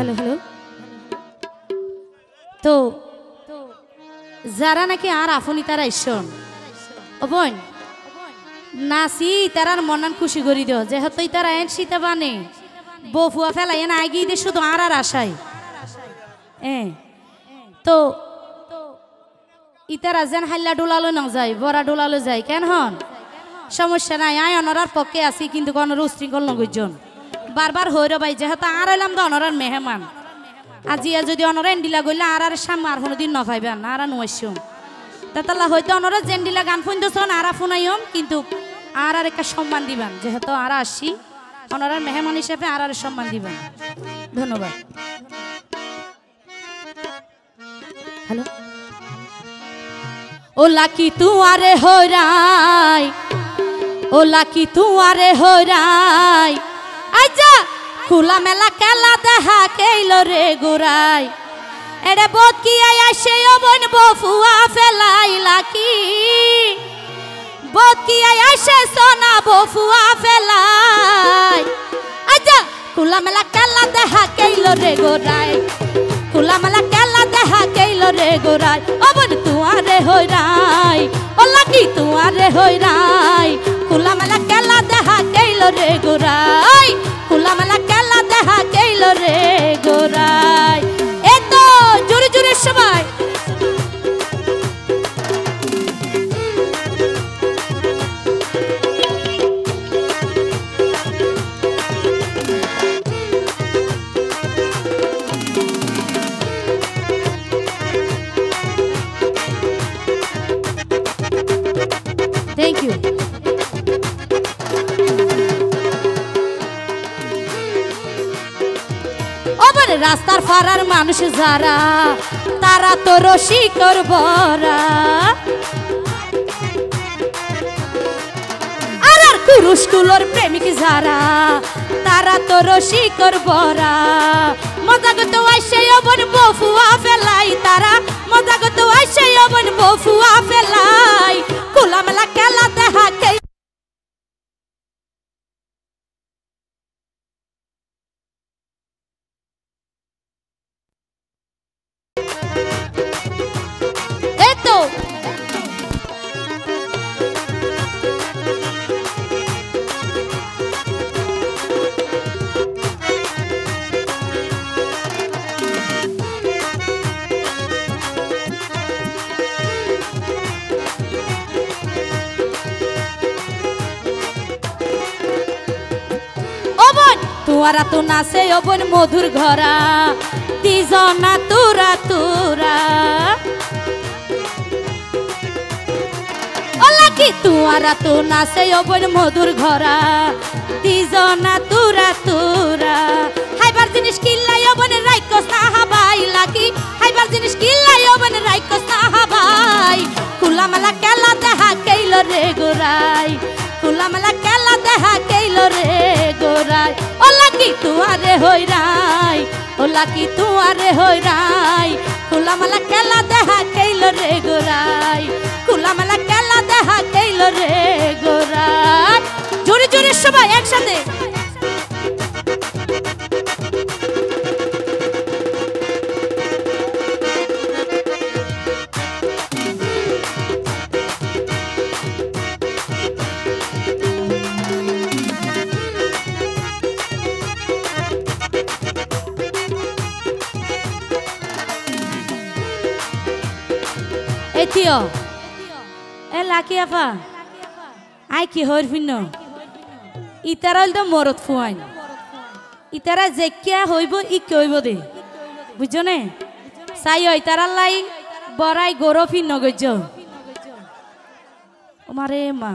Hello hello. তো যারা নাকি আর আফনি তারা ঈশ্বর ও বোন নাচি তারার মনান খুশি করি দিও যেহেতু তারা এন শীতে বানে বফুয়া ফেলাই এনে আগিয়ে দিয়ে শুধু আর আশায় তো ইতারা যেন হাল্লা ডোলালো না যায় বড়া ডোলালো যায় কেন হন সমস্যা নাই আয় অনরার পক্ষে আছি কিন্তু কোনো উশৃঙ্খল নগরজন বারবার হইর ভাই যেহেতু আর হইলাম তো অনরার মেহমান আজি যদি অনরা এন্ডিলা গইলে আর সামনে আর কোনোদিন ন পাইবেন আর নইসম তাতাল্লা হয়তো অনরা জেন্ডিলা গান ফুনতেছন আর ফুনাইম কিন্তু আর একটা সম্মান দিবেন যেহেতু আর আসি অনরার মেহমান হিসেবে আর সম্মান দিবেন। ধন্যবাদ। হ্যালো ও লাকি তুয়ারে হইরাই ও লাকি তুয়ারে হইরাই আইজা খোলা মেলা কেলা দেখা কেইল রে গোরাই এড়ে বোধ কি আসে অবন বফুয়া ফেলাই লাকি বোধ কি আসে সোনা বফুয়া ফেলাই আইজা খোলা মেলা কেলা দেখা কেইল রে গোরাই খোলা মেলা কেলা দেখা কেইল রে গোরাই অবন তুয়ারে হইরাই ও লাকি তুয়ারে হইরাই খোলা মেলা কেলা দেখা কেইল রে গোরাই খোলা মেলা কেলা দেখা কেইল রে গোরাই এ তো জোরে জোরে সবাই থ্যাংক ইউ। রাস্তার ফারার মানুষ যারা তারা তো রসিকর বরা আর কুরুশকুলোর প্রেমিক যারা তারা তো রসিকর বরা মজাগত আইসে অবন বফুয়া ফেলাই তারা মজাগত আইসে অবন বফুয়া ফেলাই খোলামেলা খেলা দেখা কে তুয়ারা তো নাচে অবন মধুর ঘরা তিজনা তুরা তুরা ও লাকি তুয়ারা তো নাচে অবন মধুর ঘরা তিজনা তুরা তুরা হাইবার জিনিস কিল্লাই অবন রাইকস না হাবাই লাকি হাইবার জিনিস কিল্লাই অবন রাইকস না হাবাই খোলামেলা কেলা দেখা কেইল রে গোরাই খোলামেলা কেলা দেখা কেইল রে গোরাই ও লাকি তুয়ারে হইরাই ও লাকি তুয়ারে হইরাই খোলামেলা কেলা দেখা কেইল রে গোরাই খোলামেলা কেলা দেখা কেইল রে গোরাই জোরে জোরে সবাই একসাথে এতিও এ লাকি আফা আই কি হইর ভিন্ন ইতারা হইল তো মরত ফুয়াইন ইতারা জেকিয়া হইব ই কি হইব দে বুঝছো নে চাই ইতারার লাই বড়াই গরো ভিন্ন গজ্জ ওমারে মা